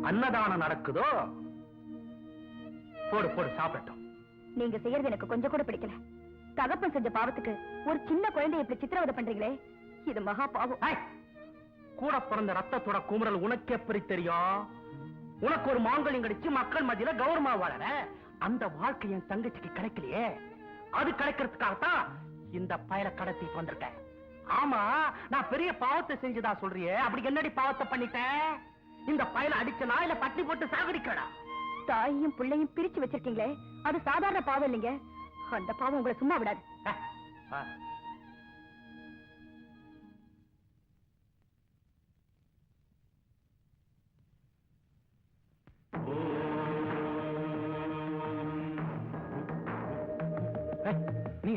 அன்னதானம் நடக்குதோ? போடு போடு, சாப்பிடட்டும். நீங்க செய்யறது எனக்கு கொஞ்சம் கூட பிடிக்கல. தகப்பன் செஞ்ச பாவத்துக்கு ஒரு சின்ன குழந்தை இப்படி சித்திரவதை பண்றீங்களே, இது மகா பாவம். கூட பிறந்த ரத்தத்தோட குமுறல் உனக்கு எப்படி தெரியும்? உனக்கு ஒரு மாங்கல்யம் கிடைச்சு மக்கள் மத்தியில கௌரவமா வாழற அந்த வாழ்க்கை என் தங்கச்சிக்கு கிடைக்கலையே. அது கிடைக்கிறதுக்காகத்தான் இந்த பயல கடத்திட்டு வந்திருக்கேன். ஆமா, நான் பெரிய பாவத்தை செஞ்சுதா சொல்றியே, அப்படி என்னடி பாவத்தை பண்ணிட்டேன்? இந்த பயல அடிச்சனா இல்ல பட்டி போட்டு சாகடிக்கிறடா? தாயையும் பிள்ளையும் பிரிச்சு வச்சிருக்கீங்களே, அது சாதாரண பாவம் இல்லைங்க. அந்த பாவம் உங்களை சும்மா விடாது. நீ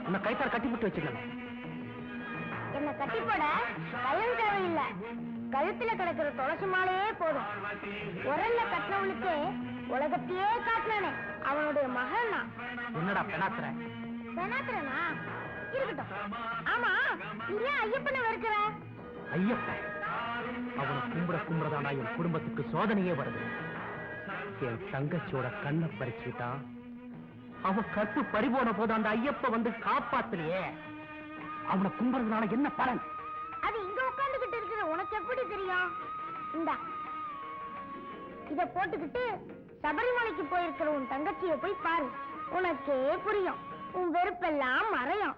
உன்னை கைத்தார் கட்டி போட்டு வச்சிருக்க. என்ன கட்டி போட பயம் தேவையில்ல. கழுத்துல கிடக்கிற துளசி மாலையே போதும். உரல்ல கட்டினவனுக்கு உலகத்தையே காட்டினானே, அவனுடைய மகன் நான். என்னடா பெணாத்துற? பெணாத்துறனா? இருக்கட்டும். ஆமா, நீ ஐயப்பனை வெறுக்கிற? ஐயப்பன் அவனை கும்பிடதானா என் குடும்பத்துக்கு சோதனையே வருது. என் தங்கச்சியோட கண்ணை பறிச்சுட்டான். அவ கற்பு பறிபோன போது அந்த ஐயப்ப வந்து காப்பாத்தலையே. அவனை கும்பிடுறதுனால என்ன பலன்? அது இங்க உட்கார்ந்துகிட்டு இருக்கிற உனக்கு எப்படி தெரியும்? இந்தா, இத போட்டுக்கிட்டு சபரிமலைக்கு போயிருக்கிற உன் தங்கச்சியை போய் பாரு, உனக்கே புரியும். உன் வெறுப்பெல்லாம் மறையும்.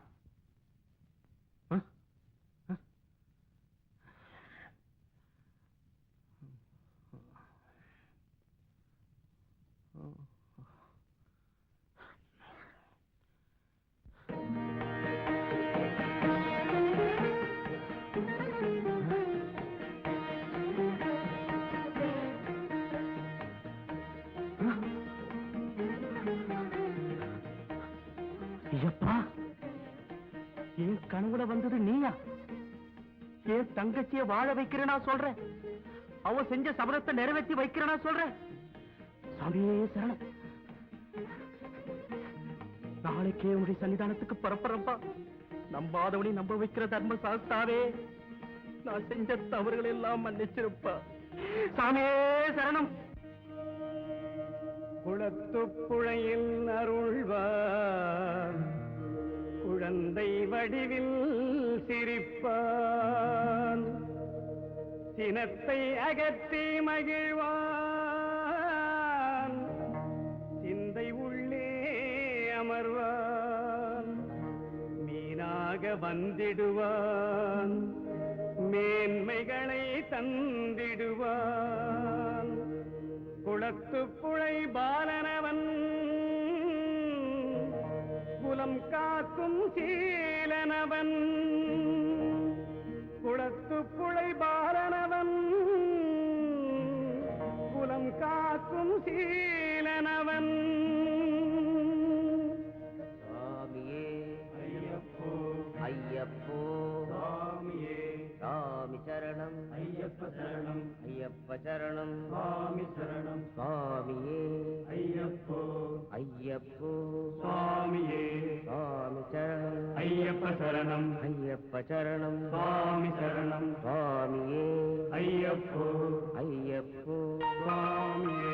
என் கனவுல வந்தது நீயா? என் தங்கச்சிய வாழ வைக்கிறேனா சொல்றேன். அவ செஞ்ச சபதத்தை நிறைவேற்றி வைக்கிறேனா சொல்றேன். சாமியே சரணம். நாளைக்கே உன்னுடைய சன்னிதானத்துக்கு பரப்பரப்பா. நம்பாதவனை நம்ப வைக்கிற தர்ம சாஸ்தாவே, நான் செஞ்ச தவறுகள் எல்லாம் மன்னிச்சிருப்பா. சாமியே சரணம். குளத்துப்புழையில் அருள்வார், குழந்தை வடிவில் சிரிப்பான், சினத்தை அகற்றி மகிழ்வான், சிந்தை உள்ளே அமர்வான், மீனாக வந்திடுவான், மேன்மைகளை தந்திடுவான். குளத்துப்புழை பாலனவன், குலம் காக்கும் சீலனவன். குளத்துப்புழை பாலனவன், குலம் காக்கும் சீலனவன். சாமியே ஐயப்போ ஐயப்போ, சாமியே சாமி சரணம் ஐயப்ப சரணம், ஐயப்ப சரணம் சாமி சரணம். சாமியே ஐயப்போ ஐயப்போ, சாமியே சாமி சரணம் ஐயப்ப சரணம், ஐயப்ப சரணம் சாமி சரணம். சாமியே ஐயப்போ ஐயப்போ, சாமியே.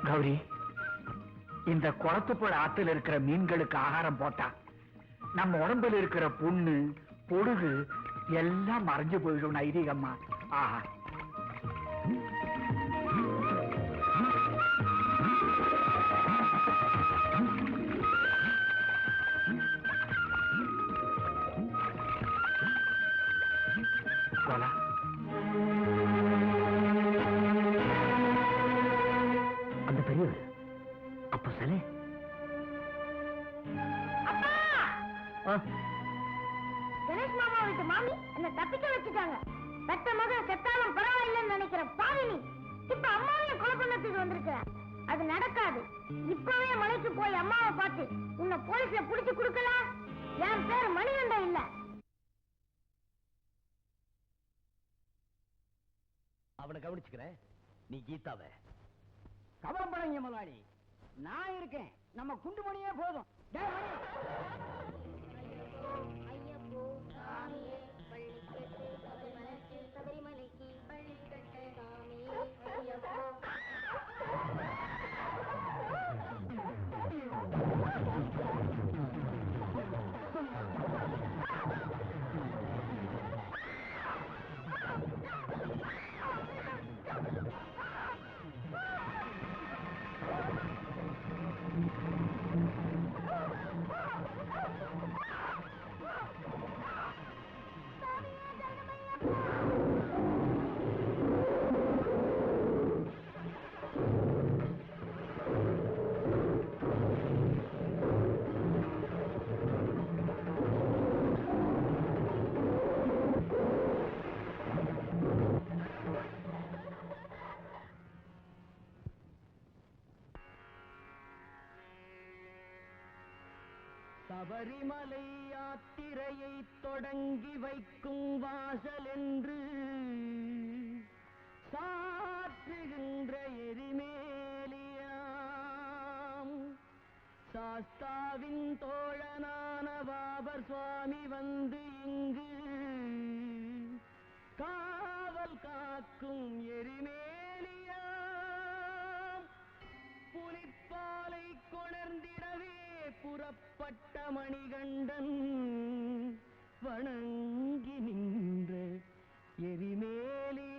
கௌரி, இந்த குளத்துப்புழ ஆத்துல இருக்கிற மீன்களுக்கு ஆகாரம் போட்டா நம்ம உடம்புல இருக்கிற புண்ணு பொடுகு எல்லாம் மறைஞ்சு போயிடும் ஐதீகம்மா. ஆஹா, அந்த பெரியவர் அப்ப சிலை கணேஷ் மாமா வீட்டு மாமி என்ன தப்பிக்க வச்சுட்டாங்க. பெத்த மகன் செத்தாலும் பரவாயில்லைன்னு நினைக்கிற பாவினி இப்ப அம்மாவையும் கொலை பண்ணத்துக்கு வந்திருக்க. அது நடக்காது. இப்பவே மலைக்கு போய் அம்மாவை பார்த்து உன்னை போலீஸ்ல புடிச்சு கொடுக்கல. என் பேர் மணிகண்டன் இல்ல. அவனை கவனிச்சுக்கிறேன், நீ கீதாவ கவலைப்படாதீங்க முதலாளி, நான் இருக்கேன். நம்ம குண்டுமணியே போதும். டேய் மணி, ஐயப்போ சாமியே பள்ளிக்கட்டு சபரிமலைக்கு பள்ளிக்கட்டு சாமியே ஐயப்போ. சபரிமலை யாத்திரையை தொடங்கி வைக்கும் வாசல் என்று சாற்றுகின்ற எரிமேலியாம் சாஸ்தாவின் தோழனான பாபர் சுவாமி வந்து இங்கு காவல் காக்கும் எரிமேலியாம் புலிப்பாலை கொணர்ந்திடவே புறப்பட்ட மணிகண்டன் வணங்கி நின்ற எரிமேலியாம்.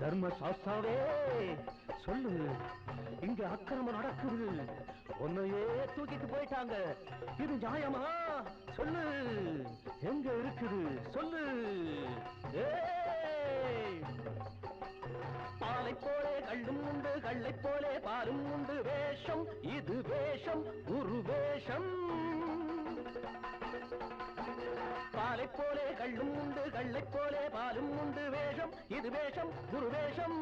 தர்ம சாஸ்தாவே சொல்லு, இங்க அக்கிரமம் நடக்குது, உன்னையே தூக்கிட்டு போயிட்டாங்க, இது நியாயமா? சொல்லு, எங்க இருக்குது சொல்லு. பாலை போலே கள்ளும் உண்டு, கள்ளை போலே பாலும் உண்டு, வேஷம் இது வேஷம், ஒரு வேஷம். பாலை போலே கள்ளும் உண்டு, கள்ளை போலே பாலும் உண்டு, வேஷம் இது வேஷம், ஒரு வேஷம்.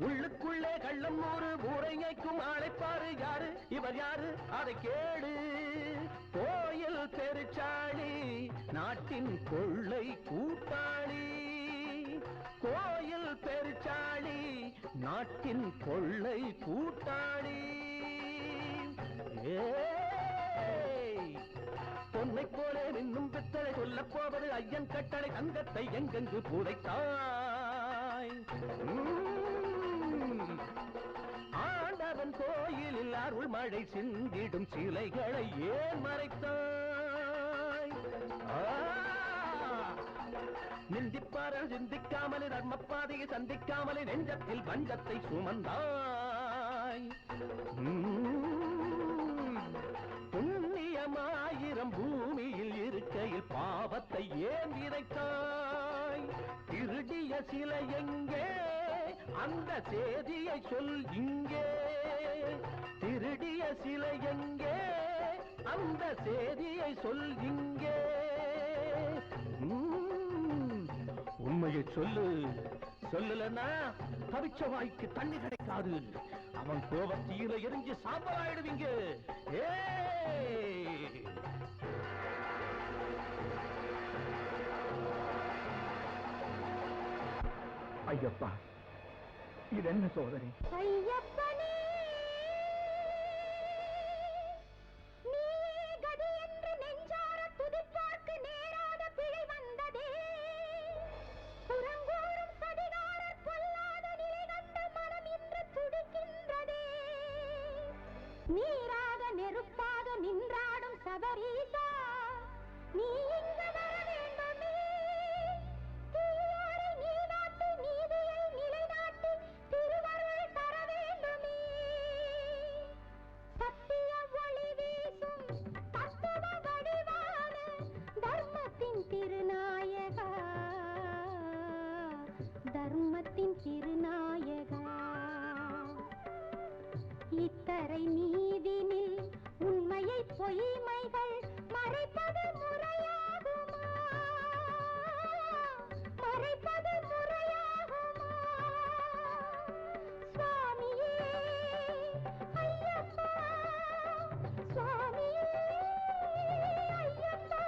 உள்ளுக்குள்ளே கள்ளம் ஒரு ஊரைக்கும் ஆளைப்பாரு, யாரு இவர் யாரு அதை கேடு. கோயில் பெருச்சாளி, நாட்டின் கொள்ளை கூட்டாளி. கோயில் பெருச்சாளி, நாட்டின் கொள்ளை கூட்டாளி. பொன்னை போலே இன்னும் பித்தளை சொல்ல போவது ஐயன் கட்டளை, தங்கத்தை எங்கெங்கு புதைத்தாய். ஆண்டவன் கோயிலில் அருள் மழை சிந்திடும் சிலைகளை ஏன் மறைத்தாய்? நிந்திப்பாரல் சிந்திக்காமலே, தர்மப்பாதையை சந்திக்காமலே, நெஞ்சத்தில் வஞ்சத்தை சுமந்தாய். புண்ணியமாயிரம் பூமியில் இருக்கையில் பாவத்தை ஏன் விதைத்தாய்? திருடிய சிலை எங்கே, அந்த செய்தியை சொல் இங்கே. திருடிய சிலை எங்கே, அந்த செய்தியை சொல் இங்கே. உண்மையை சொல்லு, சொல்லலன்னா தவிச்ச வாய்க்கு தண்ணி கிடைக்காது. அவன் கோபத்தீர எரிஞ்சு சாம்பலாயிடுவீங்க. ஐயப்பா, இது என்ன சோதனை? ஐயப்பனே, நீயே கதி என்று நெஞ்சார துதிப்பார்க்கு நேராத பிழை வந்ததே. புறங்கூறும் சதிகாரர் பொல்லாத நிலை கண்ட மனம் இன்று துடிக்கின்றதே. நீராக நெருப்பாக நின்றாடும் சபரீசா, நீ இங்கு வர வேண்டுமே. தீயோரை நீ நாட்டு, நீதியை நிலைநாட்டி திருவருள் தர வேண்டுமே. கல்லறை நீதினில் உண்மையை பொய்மைகள் மறைப்பது முறையாகுமா? மறைப்பது முறையாகுமா? சுவாமியே ஐயப்பா, சுவாமியே ஐயப்பா.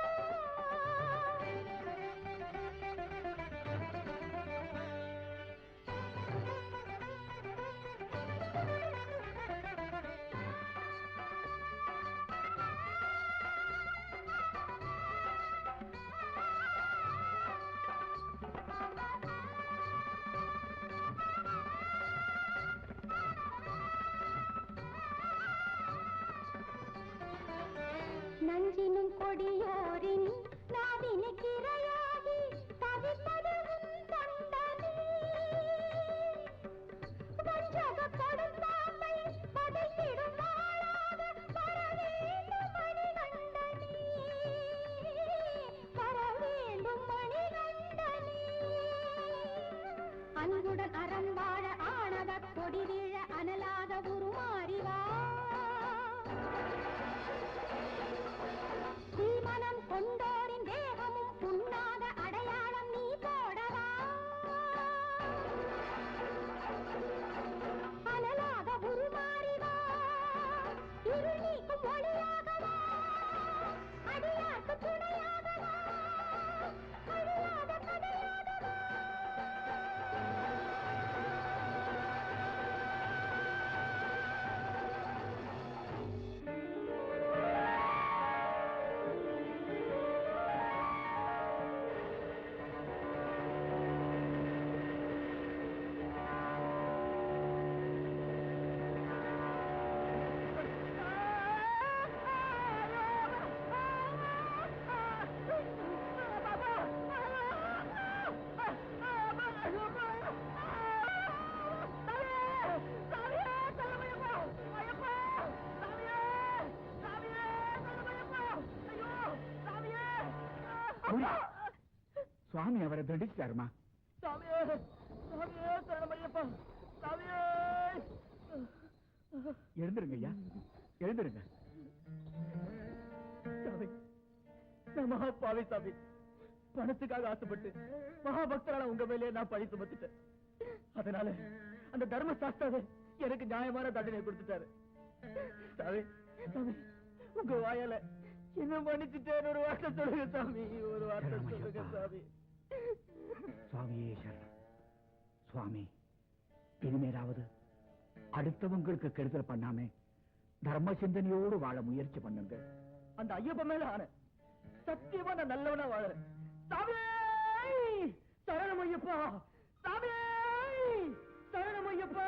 நஞ்சினும் கொடியோரின் நாவினுக்கிரையாகி தவிப்பது உன் தண்டனை. வஞ்சக கொடும்பாம்பை பதைத்திடும் வாளாக வரவேண்டும் மணிகண்டனே, வரவேண்டும் மணிகண்டனே. அன்புடன் அறம் வாழ ஆணவ கொடி வீழ அனலாக உருமாறிவா. தீமனம் கொண்டோரின் தேகமும் புண்ணாத அடையாளம் நீ போடவா. அனலாக உருமாறிவா, இருள் நீக்கும் ஒளியாகவா, அடியார்க்கு துணையாகவா, அழியாத கதையாகவா. சுவாமி அவரை தண்டிச்சிட்டாருமா. எழுந்துருங்க ஐயா, எழுந்துருங்க. நான் மகாபாவி சாமி, பணத்துக்காக ஆசைப்பட்டு மகாபக்தரான உங்க மேலே நான் பழி சுமத்திட்டேன். அதனால அந்த தர்ம சாஸ்தாவே எனக்கு நியாயமான தண்டனை கொடுத்துட்டாரு. சாமி, சாமி, உங்க வாயால என்ன மன்னிச்சுட்டேன் ஒரு வார்த்தை சொல்லுங்க சாமி, ஒரு வார்த்தை சொல்லுங்க சாமி. சுவாமியே சரணம். சுவாமி, இனிமேலாவது அடுத்தவங்களுக்கு கெடுதல் பண்ணாம தர்ம சிந்தனையோடு வாழ முயற்சி பண்ணுங்க. அந்த ஐயப்ப மேல ஆன சத்தியமா நான் நல்லவனா வாழறேன். சாமி சரணம் ஐயப்பா, சாமி சரணம் ஐயப்பா.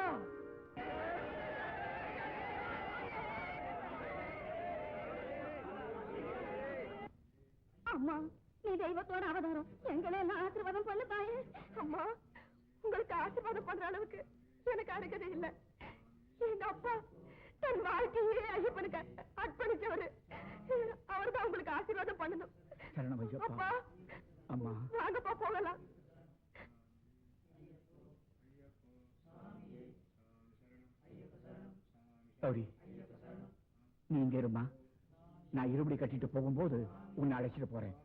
அம்மா, நீ தெய்வத்தோட அவதாரம், எங்களை எல்லாம் ஆசீர்வாதம் பண்ணு தாயே. அம்மா, உங்களுக்கு ஆசீர்வாதம் பண்ற அளவுக்கு எனக்கு அருகதை இல்லை. எங்க அப்பா தன் வாழ்க்கையே ஐயப்பனுக்கு அர்ப்பணிச்சவரு. அவர்தான் உங்களுக்கு ஆசீர்வாதம் பண்ணணும். சரணம் ஐயப்பா. அப்பா, அம்மா, வாங்கப்பா போகலாம். கௌரி, நீ இங்க இருமா. நான் இருபடி கட்டிட்டு போகும்போது உன்னை அழைச்சிட்டு போறேன்.